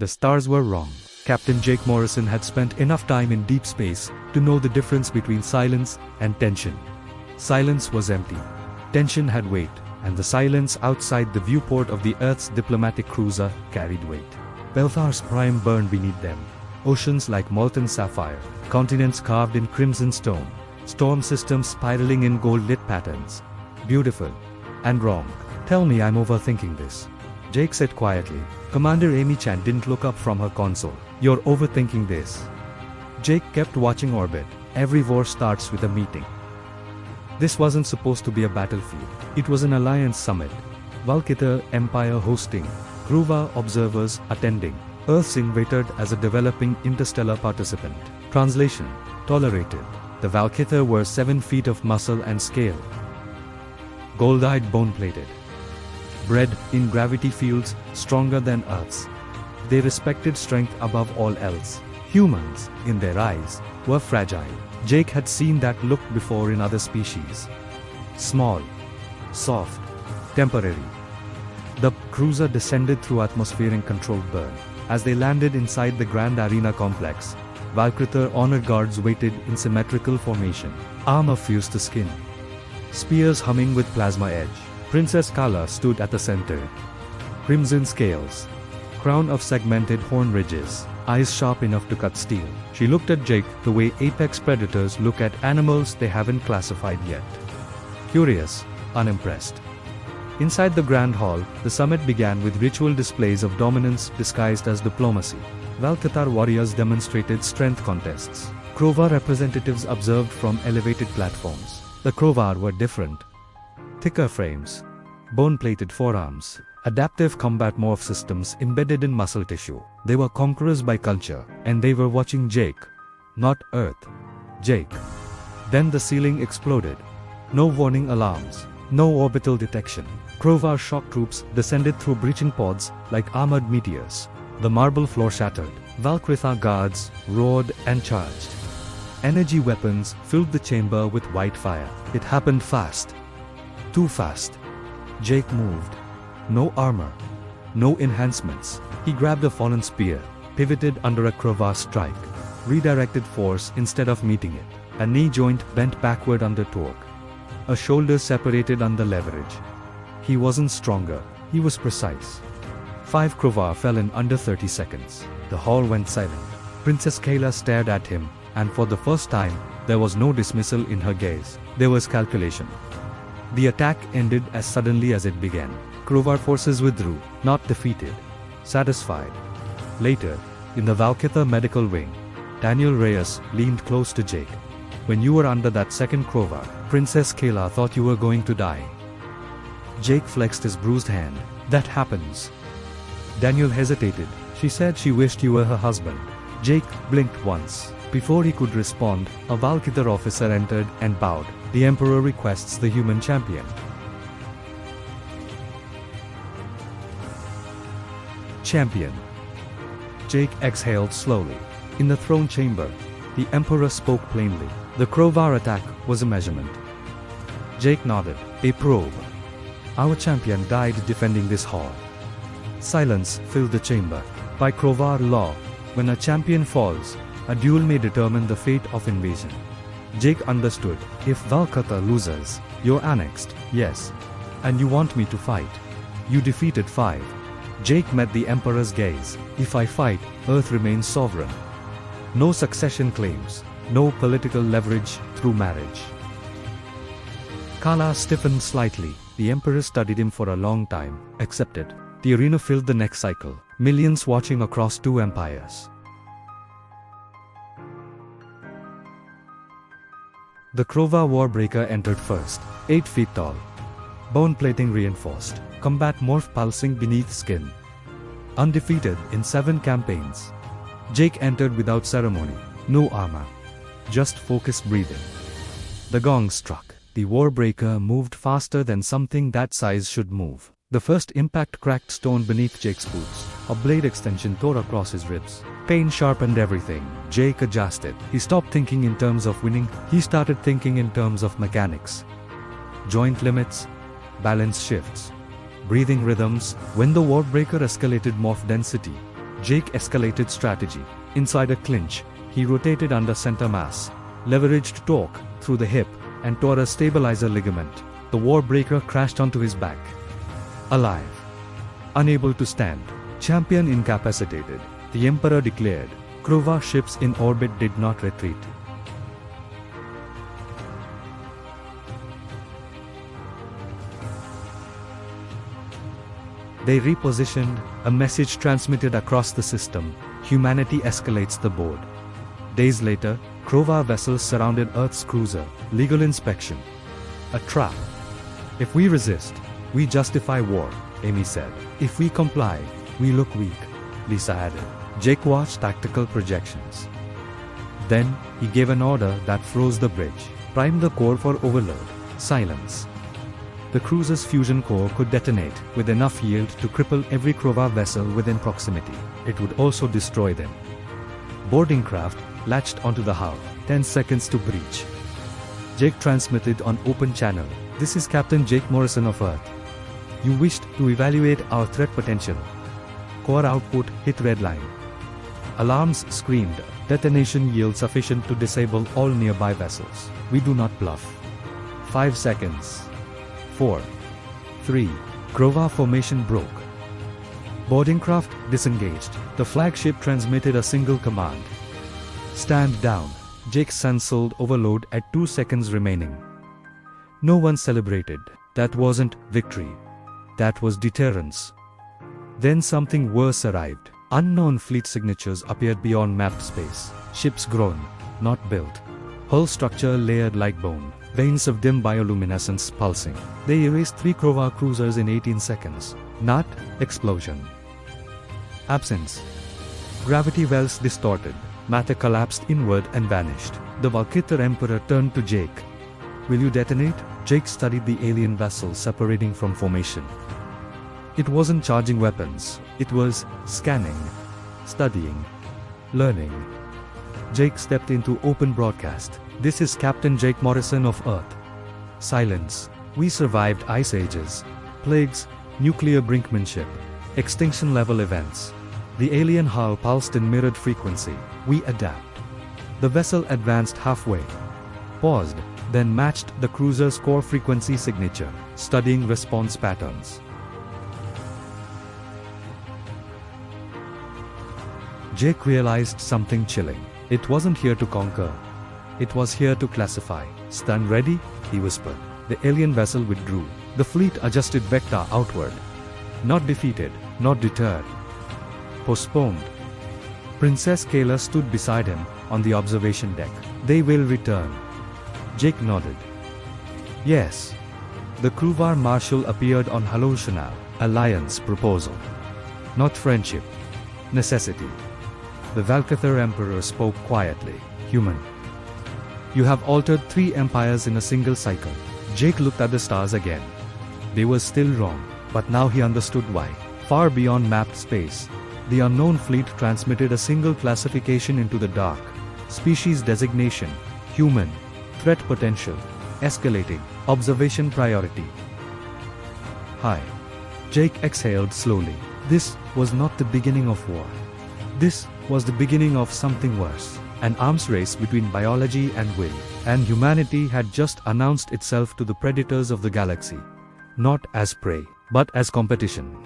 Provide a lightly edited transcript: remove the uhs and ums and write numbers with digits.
The stars were wrong. Captain Jake Morrison had spent enough time in deep space to know the difference between silence and tension. Silence was empty. Tension had weight, and the silence outside the viewport of the Earth's diplomatic cruiser carried weight. Belthar's prime burned beneath them. Oceans like molten sapphire, continents carved in crimson stone, storm systems spiraling in gold-lit patterns. Beautiful. And wrong. Tell me I'm overthinking this. Jake said quietly. Commander Amy Chan didn't look up from her console. You're overthinking this. Jake kept watching orbit. Every war starts with a meeting. This wasn't supposed to be a battlefield. It was an alliance summit. Valkitha Empire hosting. Kruva observers attending. Earth's invited as a developing interstellar participant. Translation. Tolerated. The Valkitha were 7 feet of muscle and scale. Gold-eyed, bone-plated. Bred in gravity fields stronger than Earth's. They respected strength above all else. Humans, in their eyes, were fragile. Jake had seen that look before in other species. Small, soft, temporary. The cruiser descended through atmospheric controlled burn. As they landed inside the Grand Arena complex, Valkrither honor guards waited in symmetrical formation. Armor fused to skin. Spears humming with plasma edge. Princess Kala stood at the center. Crimson scales. Crown of segmented horn ridges. Eyes sharp enough to cut steel. She looked at Jake the way apex predators look at animals they haven't classified yet. Curious, unimpressed. Inside the Grand Hall, the summit began with ritual displays of dominance disguised as diplomacy. Valkathar warriors demonstrated strength contests. Krovar representatives observed from elevated platforms. The Krovar were different. Thicker frames. Bone-plated forearms. Adaptive combat morph systems embedded in muscle tissue. They were conquerors by culture, and they were watching Jake. Not Earth. Jake. Then the ceiling exploded. No warning alarms. No orbital detection. Krovar shock troops descended through breaching pods like armored meteors. The marble floor shattered. Valkritha guards roared and charged. Energy weapons filled the chamber with white fire. It happened fast. Too fast. Jake moved. No armor. No enhancements. He grabbed a fallen spear, pivoted under a Krovar strike, redirected force instead of meeting it. A knee joint bent backward under torque. A shoulder separated under leverage. He wasn't stronger, he was precise. 5 Krovar fell in under 30 seconds. The hall went silent. Princess Kayla stared at him, and for the first time, there was no dismissal in her gaze. There was calculation. The attack ended as suddenly as it began. Krovar forces withdrew, not defeated. Satisfied. Later, in the Valkitha medical wing, Daniel Reyes leaned close to Jake. When you were under that second Krovar, Princess Kayla thought you were going to die. Jake flexed his bruised hand. That happens. Daniel hesitated. She said she wished you were her husband. Jake blinked once. Before he could respond, a Valkitha officer entered and bowed. The Emperor requests the human champion. Champion. Jake exhaled slowly. In the throne chamber, the Emperor spoke plainly. The Krovar attack was a measurement. Jake nodded. A probe. Our champion died defending this hall. Silence filled the chamber. By Krovar law, when a champion falls, a duel may determine the fate of invasion. Jake understood. If Valkatha loses, you're annexed. Yes. And you want me to fight. You defeated 5. Jake met the Emperor's gaze. If I fight, Earth remains sovereign. No succession claims. No political leverage through marriage. Kala stiffened slightly. The Emperor studied him for a long time. Accepted. The arena filled the next cycle. Millions watching across 2 empires. The Krovar Warbreaker entered first. 8 feet tall. Bone plating reinforced. Combat morph pulsing beneath skin. Undefeated in 7 campaigns. Jake entered without ceremony. No armor. Just focused breathing. The gong struck. The Warbreaker moved faster than something that size should move. The first impact cracked stone beneath Jake's boots. A blade extension tore across his ribs. Pain sharpened everything. Jake adjusted. He stopped thinking in terms of winning. He started thinking in terms of mechanics. Joint limits. Balance shifts. Breathing rhythms. When the Warbreaker escalated morph density, Jake escalated strategy. Inside a clinch, he rotated under center mass, leveraged torque through the hip, and tore a stabilizer ligament. The Warbreaker crashed onto his back. Alive. Unable to stand. Champion incapacitated. The Emperor declared. Krova ships in orbit did not retreat. They repositioned, a message transmitted across the system. Humanity escalates the board. Days later, Krova vessels surrounded Earth's cruiser. Legal inspection. A trap. If we resist, we justify war, Amy said. If we comply, we look weak, Lisa added. Jake watched tactical projections. Then, he gave an order that froze the bridge. Prime the core for overload. Silence. The cruiser's fusion core could detonate with enough yield to cripple every Krova vessel within proximity. It would also destroy them. Boarding craft latched onto the hull. 10 seconds to breach. Jake transmitted on open channel. This is Captain Jake Morrison of Earth. You wished to evaluate our threat potential. Core output hit red line. Alarms screamed. Detonation yield sufficient to disable all nearby vessels. We do not bluff. 5 seconds. 4. 3. Krova formation broke. Boarding craft disengaged. The flagship transmitted a single command. Stand down. Jake cancelled overload at 2 seconds remaining. No one celebrated. That wasn't victory. That was deterrence. Then something worse arrived. Unknown fleet signatures appeared beyond mapped space. Ships grown, not built. Hull structure layered like bone. Veins of dim bioluminescence pulsing. They erased 3 Krova cruisers in 18 seconds. Not explosion. Absence. Gravity wells distorted. Matter collapsed inward and vanished. The Valkyther Emperor turned to Jake. Will you detonate? Jake studied the alien vessel separating from formation. It wasn't charging weapons. It was scanning, studying, learning. Jake stepped into open broadcast. This is Captain Jake Morrison of Earth. Silence. We survived ice ages, plagues, nuclear brinkmanship, extinction-level events. The alien hull pulsed in mirrored frequency. We adapt. The vessel advanced halfway, paused, then matched the cruiser's core frequency signature, studying response patterns. Jake realized something chilling. It wasn't here to conquer. It was here to classify. Stand ready, he whispered. The alien vessel withdrew. The fleet adjusted vector outward. Not defeated, not deterred. Postponed. Princess Kayla stood beside him, on the observation deck. They will return. Jake nodded. Yes. The Krova Marshal appeared on Haloshanal. Alliance proposal. Not friendship. Necessity. The Valkyther Emperor spoke quietly. Human. You have altered 3 empires in a single cycle. Jake looked at the stars again. They were still wrong, but now he understood why. Far beyond mapped space, the unknown fleet transmitted a single classification into the dark. Species designation, human. Threat potential, escalating. Observation priority. High. Jake exhaled slowly. This was not the beginning of war. This was the beginning of something worse. An arms race between biology and will. And humanity had just announced itself to the predators of the galaxy. Not as prey, but as competition.